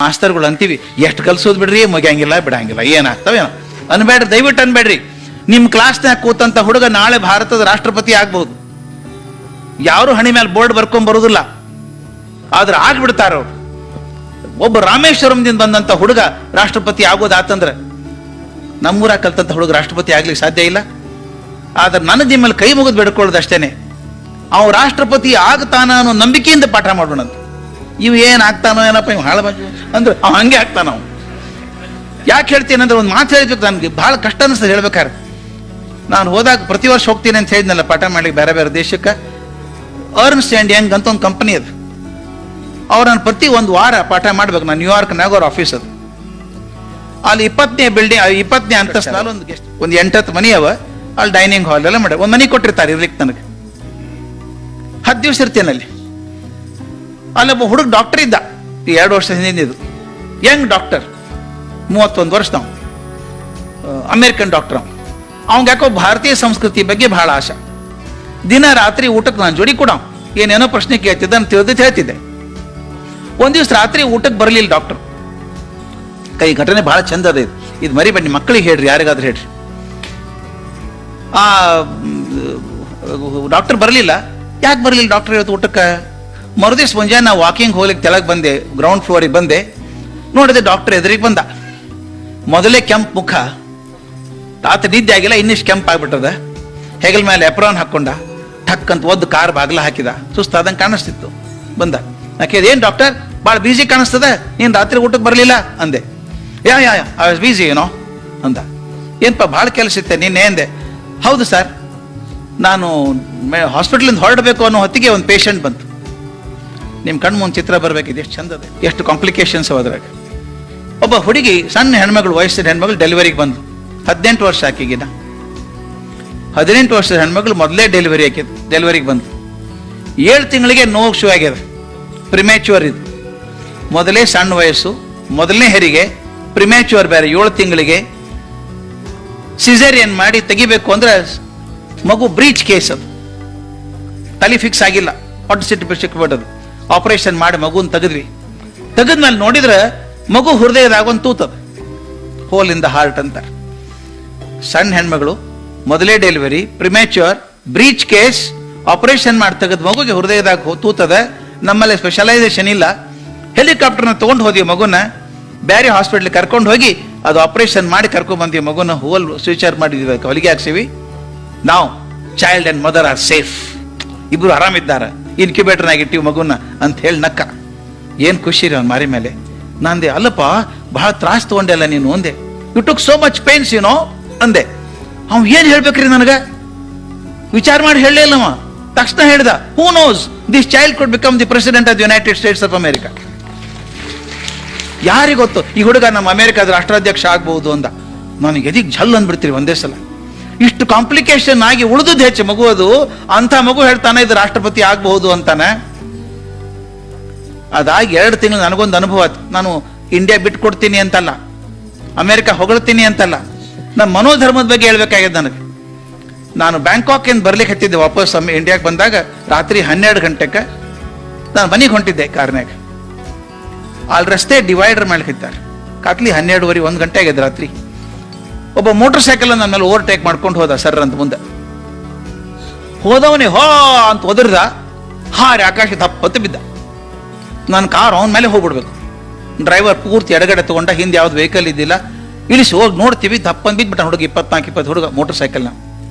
ಮಾಸ್ತರ್ಗಳು ಅಂತೀವಿ, ಎಷ್ಟು ಕಲ್ಸೋದು ಬಿಡ್ರಿ, ಮುಗಿಯಂಗಿಲ್ಲ ಬಿಡಂಗಿಲ್ಲ, ಏನಾಗ್ತವೇನೋ ಅನ್ಬೇಡ್ರಿ, ದಯವಿಟ್ಟು ಅನ್ಬೇಡ್ರಿ. ನಿಮ್ಮ ಕ್ಲಾಸ್ನಾಗ ಕೂತಂತ ಹುಡುಗ ನಾಳೆ ಭಾರತದ ರಾಷ್ಟ್ರಪತಿ ಆಗ್ಬಹುದು. ಯಾರು ಹಣಿ ಮೇಲೆ ಬೋರ್ಡ್ ಬರ್ಕೊಂಡ್ ಬರುದಿಲ್ಲ, ಆದ್ರೆ ಆಗ್ಬಿಡ್ತಾರ ಅವ್ರು. ಒಬ್ಬ ರಾಮೇಶ್ವರಂದಿಂದ ಬಂದಂತ ಹುಡುಗ ರಾಷ್ಟ್ರಪತಿ ಆಗೋದಾತಂದ್ರೆ ನಮ್ಮೂರ ಕಲ್ತಂತ ಹುಡುಗ ರಾಷ್ಟ್ರಪತಿ ಆಗ್ಲಿಕ್ಕೆ ಸಾಧ್ಯ ಇಲ್ಲ. ಆದ್ರೆ ನನ್ನ ನಿಮ್ಮಲ್ಲಿ ಕೈ ಮುಗಿದು ಬಿಡ್ಕೊಳ್ಳೋದು ಅಷ್ಟೇನೆ. ಅವ್ ರಾಷ್ಟ್ರಪತಿ ಆಗ್ತಾನ ಅನ್ನೋ ನಂಬಿಕೆಯಿಂದ ಪಾಠ ಮಾಡೋಣಂತ. ಇವು ಏನ್ ಆಗ್ತಾನೋ ಏನಪ್ಪ, ಇವ್ ಹಾಳ ಅಂದ್ರೆ ಅವ್ ಹಂಗೆ ಆಗ್ತಾನ. ಅವ್ ಯಾಕೆ ಹೇಳ್ತೀನಿ ಅಂದ್ರೆ ಒಂದು ಮಾತು ಹೇಳ್ಬೇಕು, ನನ್ಗೆ ಬಹಳ ಕಷ್ಟ ಅನಿಸ್ತದೆ ಹೇಳ್ಬೇಕಾದ್ರೆ. ನಾನು ಹೋದಾಗ ಪ್ರತಿ ವರ್ಷ ಹೋಗ್ತೀನಿ ಅಂತ ಹೇಳಿದ್ನಲ್ಲ ಪಾಠ ಮಾಡ್ಲಿಕ್ಕೆ ಬೇರೆ ಬೇರೆ ದೇಶಕ್ಕೆ. ಅರ್ನ್ಸ್ಟ್ ಆ್ಯಂಡ್ ಯಂಗ್ ಅಂತ ಒಂದು ಕಂಪನಿ ಅದು. ಅವ್ರು ನಾನು ಪ್ರತಿ ಒಂದು ವಾರ ಪಾಠ ಮಾಡ್ಬೇಕು. ನಾನು ನ್ಯೂಯಾರ್ಕ್ನಾಗ ಅವ್ರ ಆಫೀಸ್ ಅದು. ಅಲ್ಲಿ 20ನೇ ಬಿಲ್ಡಿಂಗ್, 20ನೇ ಅಂತಸ್ತಿನಲ್ಲಿ ಒಂದು 8-10 ಮನಿ ಅವ. ಅಲ್ಲಿ ಡೈನಿಂಗ್ ಹಾಲ್ ಎಲ್ಲ ಮಾಡಿ ಒಂದು ಮನೆ ಕೊಟ್ಟಿರ್ತಾರೆ ಇರ್ಲಿಕ್ಕೆ. ನನಗೆ 10 ದಿವಸ ಇರ್ತೇನೆ ಅಲ್ಲಿ. ಅಲ್ಲೊಬ್ಬ ಹುಡುಗ ಡಾಕ್ಟರ್ ಇದ್ದ, 2 ವರ್ಷ ಹಿಂದಿದ್ದು. ಯಂಗ್ ಡಾಕ್ಟರ್, 31 ವರ್ಷ. ನಾವು ಅಮೇರಿಕನ್ ಡಾಕ್ಟರ್. ಅವ್ಗೆ ಯಾಕೋ ಭಾರತೀಯ ಸಂಸ್ಕೃತಿ ಬಗ್ಗೆ ಬಹಳ ಆಶೆ. ದಿನ ರಾತ್ರಿ ಊಟಕ್ಕೆ ನಾನು ಜೋಡಿ ಕೊಡ ಏನೇನೋ ಪ್ರಶ್ನೆ ಕೇಳ್ತಿದ್ದೆ, ನಾನು ತಿಳಿದಿದ್ದು ಹೇಳ್ತಿದ್ದೆ. ಒಂದ್ ದಿವಸ ರಾತ್ರಿ ಊಟಕ್ಕೆ ಬರಲಿಲ್ಲ ಡಾಕ್ಟರ್. ಕೈ ಘಟನೆ ಬಹಳ ಚಂದ ಅದ ಇದು. ಇದು ಮರಿಬೇಡಿ, ಮಕ್ಕಳಿಗೆ ಹೇಳ್ರಿ, ಯಾರಿಗಾದ್ರೂ ಹೇಳ್ರಿ. ಆ ಡಾಕ್ಟರ್ ಬರಲಿಲ್ಲ. ಯಾಕೆ ಬರಲಿಲ್ಲ ಡಾಕ್ಟರ್ ಇವತ್ತು ಊಟಕ್ಕೆ? ಮರುದಿವ್ಸ ಮುಂಜಾನೆ ನಾವು ವಾಕಿಂಗ್ ಹೋಗ್ಲಿಕ್ಕೆ ತೆಳಗೆ ಬಂದೆ, ಗ್ರೌಂಡ್ ಫ್ಲೋರಿಗೆ ಬಂದೆ. ನೋಡಿದೆ ಡಾಕ್ಟರ್ ಎದುರಿಗೆ ಬಂದ. ಮೊದಲೇ ಕೆಂಪು ಮುಖ, ರಾತ್ರಿ ನಿದ್ದೆ ಆಗಿಲ್ಲ, ಇನ್ನಿಷ್ಟು ಕೆಂಪು ಆಗ್ಬಿಟ್ಟದ. ಹೆಗಲ್ ಮೇಲೆ ಎಪ್ರಾನ್ ಹಾಕೊಂಡ, ಠಕ್ ಅಂತ ಒದ್ದು ಕಾರ್ ಬಾಗ್ಲ ಹಾಕಿದ. ಸುಸ್ತಾದಂಗೆ ಕಾಣಿಸ್ತಿತ್ತು. ಬಂದ. ನಾಕೆ ಏನ್ ಡಾಕ್ಟರ್ ಭಾಳ ಬಿಸಿ ಕಾಣಿಸ್ತದ, ನೀನ್ ರಾತ್ರಿ ಊಟಕ್ಕೆ ಬರಲಿಲ್ಲ ಅಂದೆ. ಯಾ ಐ ವಾಸ್ ಬಿಸಿ ಏನೋ ಅಂದ. ಏನಪ್ಪ ಭಾಳ ಕೆಲಸ ಇತ್ತೆ ನಿನ್ನೆ ಅಂದೆ. ಹೌದು ಸರ್, ನಾನು ಹಾಸ್ಪಿಟಲಿಂದ ಹೊರಡಬೇಕು ಅನ್ನೋ ಹೊತ್ತಿಗೆ ಒಂದು ಪೇಷಂಟ್ ಬಂತು. ನಿಮ್ಮ ಕಣ್ಣು ಮುಂದೆ ಚಿತ್ರ ಬರಬೇಕಿದೆ, ಎಷ್ಟು ಚಂದ ಅದೇ, ಎಷ್ಟು ಕಾಂಪ್ಲಿಕೇಶನ್ಸ್ ಅದ್ರಾಗ. ಒಬ್ಬ ಹುಡುಗಿ, ಸಣ್ಣ ಹೆಣ್ಮಗಳು, ವಯಸ್ಸಿನ ಹೆಣ್ಮಗಳು ಡೆಲಿವರಿಗೆ ಬಂದು 18 ವರ್ಷ ಆಕಿಗಿನ. 18 ವರ್ಷದ ಹೆಣ್ಮಗಳು ಮೊದಲೇ ಡೆಲಿವರಿಗೆ ಬಂದು 7 ತಿಂಗಳಿಗೆ ನೋವು ಶುರು ಆಗ್ಯದ. ಪ್ರಿಮ್ಯಾಚ್ಯೂರ್ ಇದು. ಮೊದಲೇ ಸಣ್ಣ ವಯಸ್ಸು, ಮೊದಲನೇ ಹೆರಿಗೆ, ಪ್ರಿಮ್ಯಾಚ್ಯೂರ್ ಬೇರೆ. 7 ತಿಂಗಳಿಗೆ ಸಿಸೇರಿಯನ್ ಮಾಡಿ ತೆಗಿಬೇಕು ಅಂದ್ರೆ ಮಗು ಬ್ರೀಚ್ ಕೇಸ್ ಅದು. ತಲೆ ಫಿಕ್ಸ್ ಆಗಿಲ್ಲ, ಹೊಟ್ಟೆ ಸಿಕ್ಬಿಟ್ಟದು. ಆಪರೇಷನ್ ಮಾಡಿ ಮಗುನ್ ತೆಗೆದ್ವಿ. ತೆಗೆದ್ಮೇಲೆ ನೋಡಿದ್ರೆ ಮಗು ಹೃದಯದಾಗ ಒಂದು ತೂತದ, ಹೋಲ್ ಇನ್ ದ ಹಾರ್ಟ್ ಅಂತ. ಸಣ್ಣ ಹೆಣ್ಮಗಳು, ಮೊದಲೇ ಡೆಲಿವರಿ, ಪ್ರಿಮ್ಯಾಚ್ಯೂರ್, ಬ್ರೀಚ್ ಕೇಸ್, ಆಪರೇಷನ್ ಮಾಡಿ ತೆಗೆದ ಮಗುಗೆ ಹೃದಯದಾಗ ತೂತದ. ನಮ್ಮಲ್ಲಿ ಸ್ಪೆಷಲೈಸೇಷನ್ ಇಲ್ಲ. ಹೆಲಿಕಾಪ್ಟರ್ನ ತಗೊಂಡು ಹೋದ್ವಿ ಮಗುನ, ಬೇರೆ ಹಾಸ್ಪಿಟ್ಲಿಗೆ ಕರ್ಕೊಂಡು ಹೋಗಿ ಅದು ಆಪರೇಷನ್ ಮಾಡಿ ಕರ್ಕೊಂಡ್ ಬಂದ್ವಿ ಮಗುನ. ಹೋಲ್ ಸ್ವಿಚರ್ ಮಾಡಿದ್ವಿ, ಹೊಲಿಗೆ ಹಾಕ್ಸಿವಿ. ನಾವು child and mother are safe, ಇಬ್ರು ಆರಾಮಿದ್ದಾರೆ, ಇನ್ಕ್ಯುಬೇಟರ್ನಾಗ ಇಟ್ಟಿವಿ ಮಗುನ ಅಂತ ಹೇಳಿ ನಕ್ಕ. ಏನ್ ಖುಷಿ ರೀ ಅವ್ನ ಮಾರಿ ಮೇಲೆ. ನಂದೆ, ಅಲ್ಲಪ್ಪ ಬಹಳ ತ್ರಾಸ್ ತಗೊಂಡೆ ಅಲ್ಲ ನೀನು ಅಂದೆ. You took so much pains you know ಅಂದೆ. ಅವ್ ಏನ್ ಹೇಳ್ಬೇಕ್ರಿ ನನಗ, ವಿಚಾರ ಮಾಡಿ ಹೇಳಲೇ ಇಲ್ಲವ. ತಕ್ಷಣ ಹೇಳ್ದ, who knows this child could become the president of the United States of America. ಯಾರಿಗೊತ್ತು ಈ ಹುಡುಗ ನಮ್ಮ ಅಮೆರಿಕಾದ ರಾಷ್ಟ್ರಾಧ್ಯಕ್ಷ ಆಗ್ಬಹುದು ಅಂದ. ನನಗೆ ಎದಿಗ್ ಝಲ್ ಅಂದ್ಬಿಡ್ತೀರಿ ಒಂದೇ ಸಲ. ಇಷ್ಟು ಕಾಂಪ್ಲಿಕೇಶನ್ ಆಗಿ ಉಳಿದುದು ಹೆಚ್ಚು ಮಗು ಅದು. ಅಂತ ಮಗು ಹೇಳ್ತಾನೆ ಇದು ರಾಷ್ಟ್ರಪತಿ ಆಗ್ಬಹುದು ಅಂತಾನೆ. ಅದಾಗಿ 2 ತಿಂಗಳು ನನಗೊಂದು ಅನುಭವ ಆಯ್ತು. ನಾನು ಇಂಡಿಯಾ ಬಿಟ್ಕೊಡ್ತೀನಿ ಅಂತಲ್ಲ, ಅಮೆರಿಕ ಹೊಗಳ್ತೀನಿ ಅಂತಲ್ಲ, ನಮ್ಮ ಮನೋಧರ್ಮದ ಬಗ್ಗೆ ಹೇಳ್ಬೇಕಾಗಿದೆ ನನಗೆ. ನಾನು ಬ್ಯಾಂಕಾಕ್ ಇಂದ ಬರ್ಲಿಕ್ಕೆ ಹತ್ತಿದ್ದೆ. ವಾಪಸ್ ಇಂಡಿಯಾಗೆ ಬಂದಾಗ ರಾತ್ರಿ 12 ಗಂಟೆಗೆ ನಾನು ಮನೆಗೆ ಹೊಂಟಿದ್ದೆ ಕಾರ್ನಾಗ. ಅಲ್ಲಿ ರಸ್ತೆ ಡಿವೈಡರ್ ಮಾಡ್ಲಿಕ್ಕಿದ್ದಾರೆ. ಕಾತ್ಲಿ 12:30 1 ಗಂಟೆ ಆಗಿದೆ ರಾತ್ರಿ. ಒಬ್ಬ ಮೋಟರ್ ಸೈಕಲ್ ನನ್ನ ಮೇಲೆ ಓವರ್ಟೇಕ್ ಮಾಡ್ಕೊಂಡು ಹೋದ ಸರ್ ಅಂತ. ಮುಂದೆ ಹೋದವನೇ ಹೋ ಅಂತ ಒದರ್ದ, ಹಾರಿ ಆಕಾಶ ದಪ್ಪತ್ತು ಬಿದ್ದ. ನಾನು ಕಾರ್ ಅವನ ಮೇಲೆ ಹೋಗ್ಬಿಡ್ಬೇಕು. ಡ್ರೈವರ್ ಪೂರ್ತಿ ಎಡಗಡೆ ತಗೊಂಡ, ಹಿಂದೆ ಯಾವ್ದು ವೆಹಿಕಲ್ ಇದ್ದಿಲ್ಲ. ಇಳಿಸಿ ಹೋಗಿ ನೋಡ್ತೀವಿ, ದಪ್ಪಂದು ಬಿದ್ಬಿಟ್ಟ ಹುಡುಗ. 24-20 ಹುಡುಗ ಮೋಟರ್ ಸೈಕಲ್ನ.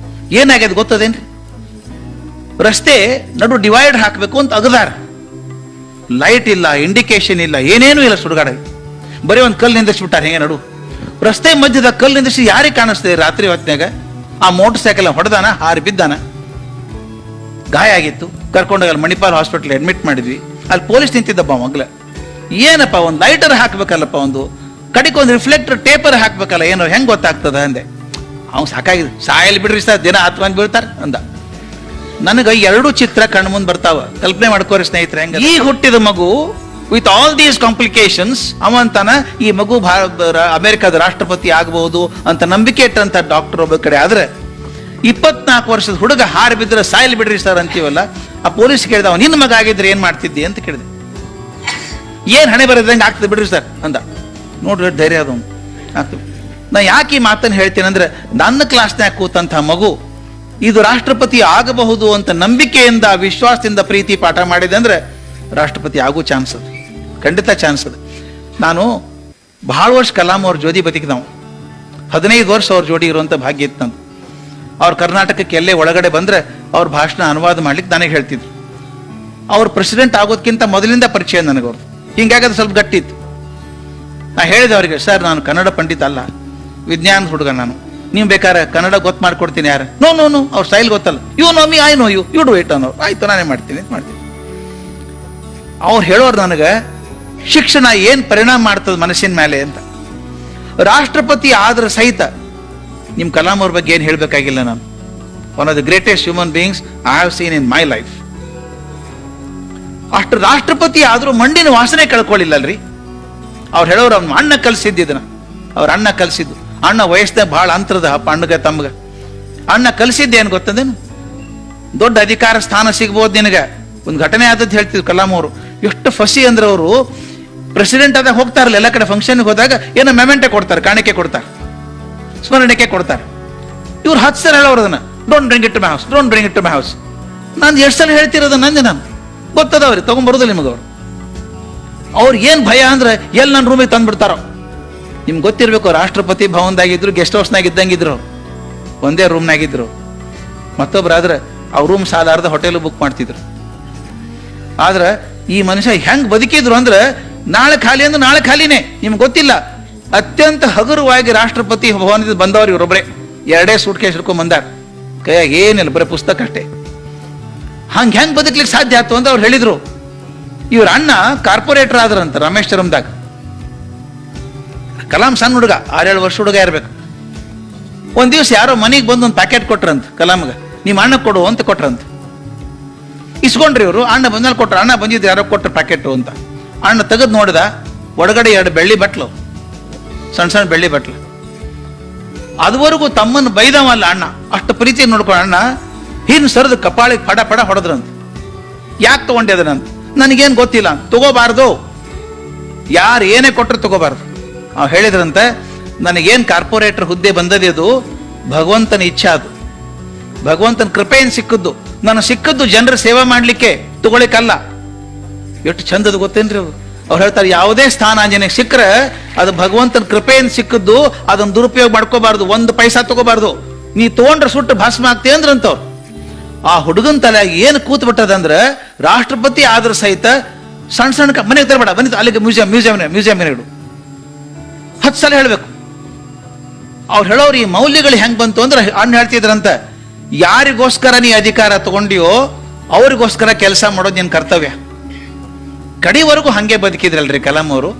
ಏನಾಗ್ಯದ ಗೊತ್ತದೇನ್ರಿ? ರಸ್ತೆ ನಡು ಡಿವೈಡ್ ಹಾಕಬೇಕು ಅಂತ ಅಗದಾರ. ಲೈಟ್ ಇಲ್ಲ, ಇಂಡಿಕೇಶನ್ ಇಲ್ಲ, ಏನೇನೂ ಇಲ್ಲ ಸುಡುಗಾಡ. ಬರೀ ಒಂದು ಕಲ್ಲು ನಿಂದಿಸ್ಬಿಟ್ಟಾರ ಹೆಂಗೆ ನಡು ರಸ್ತೆ ಮಧ್ಯದ ಕಲ್ಲು ನಿಂದಿಸಿ. ಯಾರಿಗೆ ಕಾಣಿಸ್ತದೆ ರಾತ್ರಿ ಹೊತ್ತಿನಾಗ? ಆ ಮೋಟರ್ ಸೈಕಲ್ ಹೊಡೆದಾನ, ಹಾರಿ ಬಿದ್ದಾನ, ಗಾಯ ಆಗಿತ್ತು. ಕರ್ಕೊಂಡೋಗಿ ಅಲ್ಲಿ ಮಣಿಪಾಲ್ ಹಾಸ್ಪಿಟಲ್ ಅಡ್ಮಿಟ್ ಮಾಡಿದ್ವಿ. ಅಲ್ಲಿ ಪೊಲೀಸ್ ನಿಂತಿದ್ದಪ್ಪ ಮಗ್ಲ. ಏನಪ್ಪ ಒಂದು ಲೈಟರ್ ಹಾಕ್ಬೇಕಲ್ಲಪ್ಪ, ಒಂದು ಕಡಿಗೆ ಒಂದು ರಿಫ್ಲೆಕ್ಟರ್ ಟೇಪರ್ ಹಾಕ್ಬೇಕಲ್ಲ, ಏನೋ ಹೆಂಗ್ ಗೊತ್ತಾಗ್ತದ ಅಂದೆ. ಅವ್ನು ಸಾಕಾಗಿದೆ, ಸಾಯಲ್ ಬಿಡ್ರಿ ಸರ್, ದಿನ 10 ಮಂದಿ ಬೀಳ್ತಾರ ಅಂದ. ನನಗೆ 2 ಚಿತ್ರ ಕಣ್ಣು ಮುಂದೆ ಬರ್ತಾವ. ಕಲ್ಪನೆ ಮಾಡ್ಕೋರಿ ಸ್ನೇಹಿತರೆ, ಹೆಂಗ ಈ ಹುಟ್ಟಿದ ಮಗು ವಿತ್ ಆಲ್ ದೀಸ್ ಕಾಂಪ್ಲಿಕೇಶನ್ಸ್ ಅವಂತಾನ ಈ ಮಗು ಅಮೆರಿಕದ ರಾಷ್ಟ್ರಪತಿ ಆಗಬಹುದು ಅಂತ ನಂಬಿಕೆ ಇಟ್ಟಂತ ಡಾಕ್ಟರ್ ಒಬ್ಬ ಕಡೆ ಆದ್ರೆ, 24 ವರ್ಷದ ಹುಡುಗ ಹಾರಿ ಬಿದ್ರೆ ಸಾಯಲ್ ಬಿಡ್ರಿ ಸರ್ ಅಂತೀವಲ್ಲ. ಆ ಪೊಲೀಸ್ ಕೇಳಿದ, ನಿನ್ನ ಮಗ ಆಗಿದ್ರೆ ಏನ್ ಮಾಡ್ತಿದ್ದಿ ಅಂತ ಕೇಳಿದೆ. ಏನು ಹಣೆ ಬರೋದಂಗೆ ಆಗ್ತದೆ ಬಿಡ್ರಿ ಸರ್ ಅಂದ. ನೋಡ್ರಿ ಧೈರ್ಯ ಅದೊಂದು ಆಗ್ತದೆ. ನಾ ಯಾಕೆ ಈ ಮಾತನ್ನು ಹೇಳ್ತೀನಿ ಅಂದ್ರೆ, ನನ್ನ ಕ್ಲಾಸ್ನ್ಯಾಗ ಕೂತಂಥ ಮಗು ಇದು ರಾಷ್ಟ್ರಪತಿ ಆಗಬಹುದು ಅಂತ ನಂಬಿಕೆಯಿಂದ, ವಿಶ್ವಾಸದಿಂದ ಪ್ರೀತಿ ಪಾಠ ಮಾಡಿದೆ ಅಂದ್ರೆ ರಾಷ್ಟ್ರಪತಿ ಆಗೋ ಚಾನ್ಸ್ ಅದ, ಖಂಡಿತ ಚಾನ್ಸ್ ಅದ. ನಾನು ಬಹಳ ವರ್ಷ ಕಲಾಂ ಅವ್ರ ಜೋಡಿ ಬದುಕಿದವು, 15 ವರ್ಷ ಅವ್ರ ಜೋಡಿ ಇರುವಂಥ ಭಾಗ್ಯ ಇತ್ತು ನಂದು. ಅವ್ರು ಕರ್ನಾಟಕಕ್ಕೆ ಎಲ್ಲೇ ಒಳಗಡೆ ಬಂದರೆ ಅವ್ರ ಭಾಷಣ ಅನುವಾದ ಮಾಡ್ಲಿಕ್ಕೆ ನನಗೆ ಹೇಳ್ತಿದ್ರು. ಅವ್ರು ಪ್ರೆಸಿಡೆಂಟ್ ಆಗೋದಕ್ಕಿಂತ ಮೊದಲಿಂದ ಪರಿಚಯ ನನಗವ್ರು. ಹಿಂಗಾಗಿ ಅದು ಸ್ವಲ್ಪ ಗಟ್ಟಿತ್ತು. ನಾ ಹೇಳಿದೆ ಅವರಿಗೆ, ಸರ್ ನಾನು ಕನ್ನಡ ಪಂಡಿತ ಅಲ್ಲ, ವಿಜ್ಞಾನದ ಹುಡುಗ ನಾನು, ನೀವು ಬೇಕಾದ್ರೆ ಕನ್ನಡ ಗೊತ್ತು ಮಾಡ್ಕೊಡ್ತೀನಿ. ಯಾರು ನೋ ನೋ ನೋ ಅವ್ರ ಸ್ಟೈಲ್ ಗೊತ್ತಲ್ಲ, you know me I know you you do it ಅನ್ನೋರು. ಆಯ್ತು ನಾನೇ ಮಾಡ್ತೀನಿ ಮಾಡ್ತೀನಿ. ಅವ್ರು ಹೇಳೋರು ನನಗೆ ಶಿಕ್ಷಣ ಏನು ಪರಿಣಾಮ ಮಾಡ್ತದೆ ಮನಸ್ಸಿನ ಮೇಲೆ ಅಂತ. ರಾಷ್ಟ್ರಪತಿ ಆದ್ರ ಸಹಿತ ನಿಮ್ಮ ಕಲಾಂ ಅವ್ರ ಬಗ್ಗೆ ಏನು ಹೇಳಬೇಕಾಗಿಲ್ಲ ನಾನು. One of the greatest human beings I have seen in my life. ಅಷ್ಟು ರಾಷ್ಟ್ರಪತಿ ಆದರೂ ಮಂಡಿನ ವಾಸನೆ ಕಳ್ಕೊಳ್ಳಿಲ್ಲಲ್ರಿ. ಅವ್ರು ಹೇಳೋರು ಅವ್ನ ಅಣ್ಣ ಕಲಿಸಿದ್ದನ್ನ, ಅವ್ರ ಅಣ್ಣ ಕಲಿಸಿದ್ದು. ಅಣ್ಣ ವಯಸ್ಸಿನಾಗ ಭಾಳ ಅಂತರದ ಅಣ್ಣಗ ತಮ್ಮಗ. ಅಣ್ಣ ಕಲಿಸಿದ್ದೇನು ಗೊತ್ತದೇನು, ದೊಡ್ಡ ಅಧಿಕಾರ ಸ್ಥಾನ ಸಿಗ್ಬೋದು ನಿನಗೆ. ಒಂದು ಘಟನೆ ಆದದ್ದು ಹೇಳ್ತಿದ್ರು ಕಲಾಂ ಅವರು. ಎಷ್ಟು ಫಸಿ ಅಂದ್ರೆ ಅವರು ಪ್ರೆಸಿಡೆಂಟ್ ಆದಾಗ ಹೋಗ್ತಾರಲ್ಲ ಎಲ್ಲ ಕಡೆ ಫಂಕ್ಷನ್ಗೆ ಹೋದಾಗ ಏನೋ ಮೆಮೆಂಟೆ ಕೊಡ್ತಾರೆ, ಕಾಣಿಕೆ ಕೊಡ್ತಾರೆ, ಸ್ಮರಣೆಗೆ ಕೊಡ್ತಾರೆ. ಇವ್ರು 10 ಸಲ ಹೇಳೋರು ಅದನ್ನ, don't bring it to my house, don't bring it to my house. ನಾನು ಎಷ್ಟು ಸಲ ಹೇಳ್ತಿರೋದು ನಂದೆ, ನಾನು ಗೊತ್ತದವ್ರಿ ತಗೊಂಡ್ಬರೋದಿಲ್ಲ ನಿಮಗೆ. ಅವ್ರು ಏನು ಭಯ ಅಂದ್ರೆ ಎಲ್ಲಿ ನನ್ನ ರೂಮಿಗೆ ತಂದ್ಬಿಡ್ತಾರೋ. ನಿಮ್ಗೆ ಗೊತ್ತಿರಬೇಕು, ರಾಷ್ಟ್ರಪತಿ ಭವನದಾಗಿದ್ರು, ಗೆಸ್ಟ್ ಹೌಸ್ನಾಗ ಇದ್ದಂಗಿದ್ರು, ಒಂದೇ ರೂಮ್ನಾಗಿದ್ರು. ಮತ್ತೊಬ್ಬರಾದ್ರೆ ಅವ್ರ ರೂಮ್ ಸಾಲಾರ್ದ ಹೋಟೆಲ್ ಬುಕ್ ಮಾಡ್ತಿದ್ರು. ಆದ್ರೆ ಈ ಮನುಷ್ಯ ಹೆಂಗ್ ಬದುಕಿದ್ರು ಅಂದ್ರೆ, ನಾಳೆ ಖಾಲಿ ಅಂದ್ರೆ ನಾಳೆ ಖಾಲಿನೇ. ನಿಮ್ಗೆ ಗೊತ್ತಿಲ್ಲ, ಅತ್ಯಂತ ಹಗುರವಾಗಿ ರಾಷ್ಟ್ರಪತಿ ಭವನದಿಂದ ಬಂದವ್ರು ಇವರೊಬ್ಬರೇ. 2 ಸೂಟ್ ಕೇಸ್ ಹಿಡ್ಕೊಂಡ್ ಬಂದಾರ, ಕೈಯಾಗ ಏನಿಲ್ಲ, ಬರೀ ಪುಸ್ತಕ ಅಷ್ಟೇ. ಹೆಂಗ್ ಬದುಕ್ಲಿಕ್ಕೆ ಸಾಧ್ಯ ಆಯ್ತು ಅಂತ ಅವ್ರು ಹೇಳಿದ್ರು. ಇವ್ರ ಅಣ್ಣ ಕಾರ್ಪೊರೇಟರ್ ಆದ್ರಂತ ರಾಮೇಶ್ವರಂದಾಗ. ಕಲಾಂ ಸಣ್ಣ ಹುಡುಗ, 6-7 ವರ್ಷ ಹುಡುಗ ಇರ್ಬೇಕು. ಒಂದ್ ದಿವ್ಸ ಯಾರೋ ಮನೆಗೆ ಬಂದು ಒಂದು ಪ್ಯಾಕೆಟ್ ಕೊಟ್ರಂತ ಕಲಾಂಗ, ನಿಮ್ಮ ಅಣ್ಣ ಕೊಡು ಅಂತ ಕೊಟ್ರಂತ. ಇಸ್ಕೊಂಡ್ರಿ ಇವರು. ಅಣ್ಣ ಬಂದಲ್ಲಿ ಕೊಟ್ರು, ಅಣ್ಣ ಬಂದಿದ್ದು ಯಾರೋ ಕೊಟ್ರು ಪ್ಯಾಕೆಟು ಅಂತ. ಅಣ್ಣ ತೆಗೆದು ನೋಡಿದ, ಒಳಗಡೆ 2 ಬೆಳ್ಳಿ ಬಟ್ಲು, ಸಣ್ಣ ಸಣ್ಣ ಬೆಳ್ಳಿ ಬಟ್ಲು. ಅದುವರೆಗೂ ತಮ್ಮನ್ನು ಬೈದವಲ್ಲ ಅಣ್ಣ, ಅಷ್ಟು ಪ್ರೀತಿ ನೋಡ್ಕೊಂಡು ಅಣ್ಣ ಹಿಂದ್ ಸರಿದು ಕಪಾಳಿಗೆ ಪಡ ಪಡ ಹೊಡೆದ್ರಂತ. ಯಾಕೆ ತಗೊಂಡೆ ಅದನ್ನಂತ, ನನಗೇನು ಗೊತ್ತಿಲ್ಲ, ತಗೋಬಾರ್ದು, ಯಾರು ಏನೇ ಕೊಟ್ಟರು ತಗೋಬಾರ್ದು. ಅವ್ರು ಹೇಳಿದ್ರಂತೆ, ನನಗೇನು ಕಾರ್ಪೊರೇಟರ್ ಹುದ್ದೆ ಬಂದದೆ ಅದು ಭಗವಂತನ ಇಚ್ಛೆ, ಅದು ಭಗವಂತನ ಕೃಪೆಯನ್ನು ಸಿಕ್ಕದ್ದು. ನಾನು ಸಿಕ್ಕದ್ದು ಜನರ ಸೇವೆ ಮಾಡಲಿಕ್ಕೆ, ತಗೊಳಿಕ್ಕಲ್ಲ. ಎಷ್ಟು ಚಂದದ ಗೊತ್ತೇನ್ರಿ ಅವರು. ಅವ್ರು ಹೇಳ್ತಾರೆ, ಯಾವುದೇ ಸ್ಥಾನ ಆಂಜನೇಯ ಸಿಕ್ಕರೆ ಅದು ಭಗವಂತನ ಕೃಪೆಯನ್ನು ಸಿಕ್ಕದ್ದು, ಅದನ್ನು ದುರುಪಯೋಗ ಮಾಡ್ಕೋಬಾರ್ದು, 1 ಪೈಸಾ ತಗೋಬಾರ್ದು. ನೀ ತಗೊಂಡ್ರೆ ಸುಟ್ಟು ಭಸ್ಮ ಆಗ್ತೇ ಅಂದ್ರಂತವ್ರು. ಆ ಹುಡುಗನ ತಲೆ ಏನು ಕೂತ್ ಬಿಟ್ಟದಂದ್ರೆ, ರಾಷ್ಟ್ರಪತಿ ಆದ್ರೂ ಸಹಿತ ಸಣ್ಣ ಸಣ್ಣ ಮನೆಗೆ ತರಬೇಡ, ಬನ್ನಿ ಅಲ್ಲಿಗೆ ಮ್ಯೂಸಿಯಂ ಇಡು, 10 ಸಲ ಹೇಳ್ಬೇಕು. ಅವ್ರು ಹೇಳೋರು ಈ ಮೌಲ್ಯಗಳು ಹೆಂಗ್ ಬಂತು ಅಂದ್ರೆ, ಅಣ್ಣ ಹೇಳ್ತಿದ್ರಂತ, ಯಾರಿಗೋಸ್ಕರ ನೀ ಅಧಿಕಾರ ತಗೊಂಡಿಯೋ ಅವ್ರಿಗೋಸ್ಕರ ಕೆಲಸ ಮಾಡೋದು ನಿನ್ ಕರ್ತವ್ಯ. ಕಡೆವರೆಗೂ ಹಂಗೆ ಬದುಕಿದ್ರಲ್ರಿ ಕಲಾಂ ಅವರು.